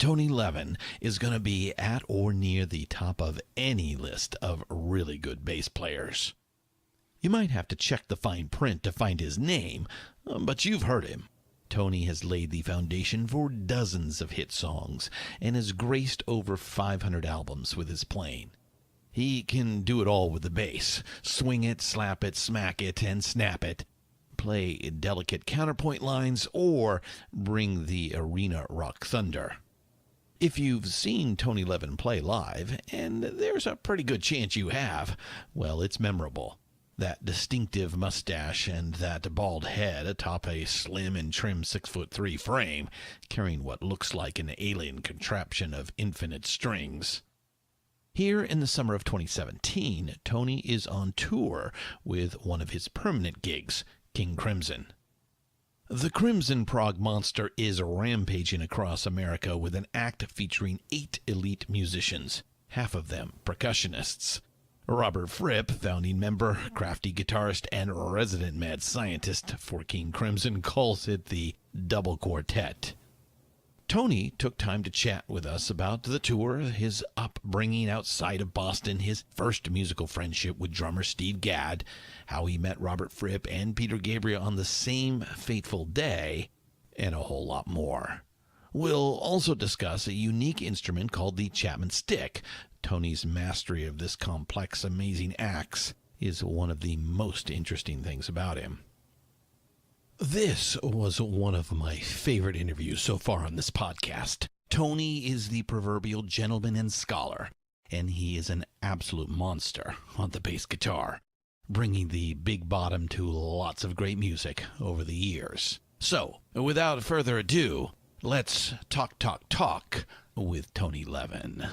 Tony Levin is going to be at or near the top of any list of really good bass players. You might have to check the fine print to find his name, but you've heard him. Tony has laid the foundation for dozens of hit songs and has graced over 500 albums with his playing. He can do it all with the bass. Swing it, slap it, smack it, and snap it. Play delicate counterpoint lines or bring the arena rock thunder. If you've seen Tony Levin play live, and there's a pretty good chance you have, well, it's memorable. That distinctive mustache and that bald head atop a slim and trim 6'3" frame, carrying what looks like an alien contraption of infinite strings. Here in the summer of 2017, Tony is on tour with one of his permanent gigs, King Crimson. The Crimson Prog Monster is rampaging across America with an act featuring 8 elite musicians, half of them percussionists. Robert Fripp, founding member, crafty guitarist, and resident mad scientist for King Crimson, calls it the Double Quartet. Tony took time to chat with us about the tour, his upbringing outside of Boston, his first musical friendship with drummer Steve Gadd, how he met Robert Fripp and Peter Gabriel on the same fateful day, and a whole lot more. We'll also discuss a unique instrument called the Chapman Stick. Tony's mastery of this complex, amazing axe is one of the most interesting things about him. This was one of my favorite interviews so far on this podcast. Tony is the proverbial gentleman and scholar, and he is an absolute monster on the bass guitar, bringing the big bottom to lots of great music over the years. So, without further ado, let's talk with Tony Levin.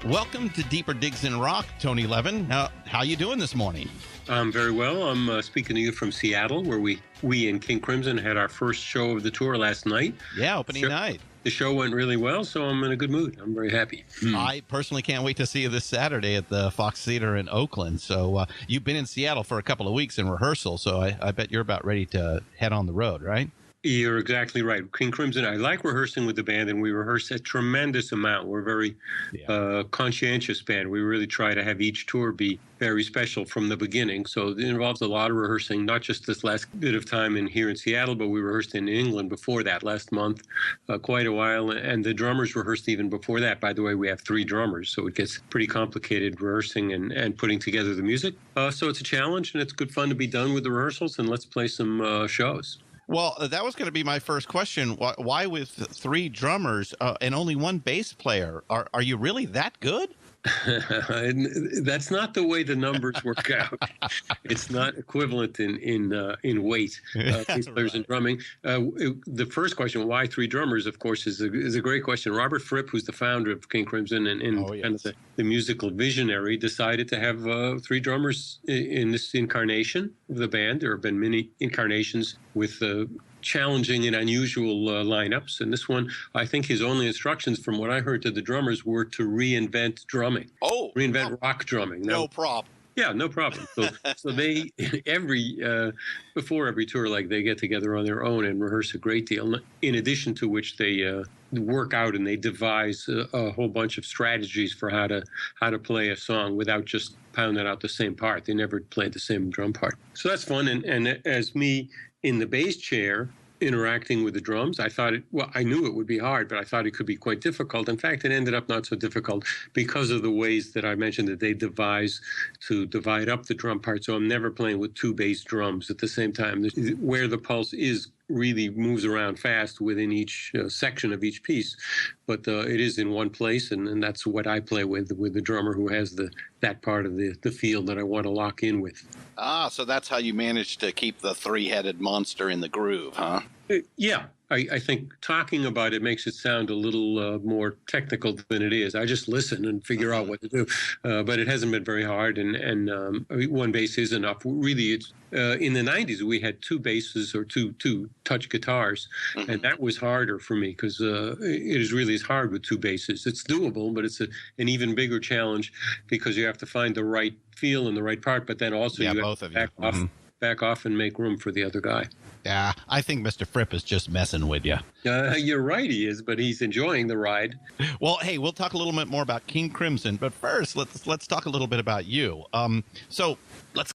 Welcome to Deeper Digs in Rock, Tony Levin. How you doing this morning? I'm very well. I'm speaking to you from Seattle, where we in King Crimson had our first show of the tour last night. Yeah, opening night. The show went really well, so I'm in a good mood. I'm very happy. I personally can't wait to see you this Saturday at the Fox Theater in Oakland. So you've been in Seattle for a couple of weeks in rehearsal, so I bet you're about ready to head on the road, right? You're exactly right. King Crimson, I like rehearsing with the band, and we rehearse a tremendous amount. We're a very conscientious band. We really try to have each tour be very special from the beginning. So it involves a lot of rehearsing, not just this last bit of time here in Seattle, but we rehearsed in England before that last month, quite a while. And the drummers rehearsed even before that. By the way, we have 3 drummers, so it gets pretty complicated rehearsing and putting together the music. So it's a challenge, and it's good fun to be done with the rehearsals, and let's play some shows. Well, that was going to be my first question. Why with 3 drummers and only 1 bass player? Are you really that good? That's not the way the numbers work out. It's not equivalent in weight, bass players and drumming. The first question, why 3 drummers, of course, is a great question. Robert Fripp, who's the founder of King Crimson and kind of the musical visionary, decided to have 3 drummers in this incarnation of the band. There have been many incarnations with challenging and unusual lineups. And this one, I think his only instructions from what I heard to the drummers were to reinvent drumming. Reinvent rock drumming. No problem. Yeah, no problem. So they, before every tour, like they get together on their own and rehearse a great deal, in addition to which they work out and they devise a whole bunch of strategies for how to play a song without just pounding out the same part. They never played the same drum part. So that's fun. And as me in the bass chair interacting with the drums, I knew it would be hard, but I thought it could be quite difficult. In fact, it ended up not so difficult because of the ways that I mentioned that they devise to divide up the drum part. So I'm never playing with 2 bass drums at the same time. Where the pulse is really moves around fast within each section of each piece, but it is in one place, and that's what I play with the drummer who has that part of the field that I want to lock in with. Ah, so that's how you managed to keep the three-headed monster in the groove, huh? Yeah. I think talking about it makes it sound a little more technical than it is. I just listen and figure out what to do, but it hasn't been very hard. And one bass is enough. Really, it's in the '90s we had two basses or two touch guitars, and that was harder for me because it is really hard with two basses. It's doable, but it's an even bigger challenge because you have to find the right feel and the right part. But then also you have to back off and make room for the other guy. Yeah, I think Mr. Fripp is just messing with you. You're right, he is, but he's enjoying the ride. Well, hey, we'll talk a little bit more about King Crimson, but first, let's talk a little bit about you. So let's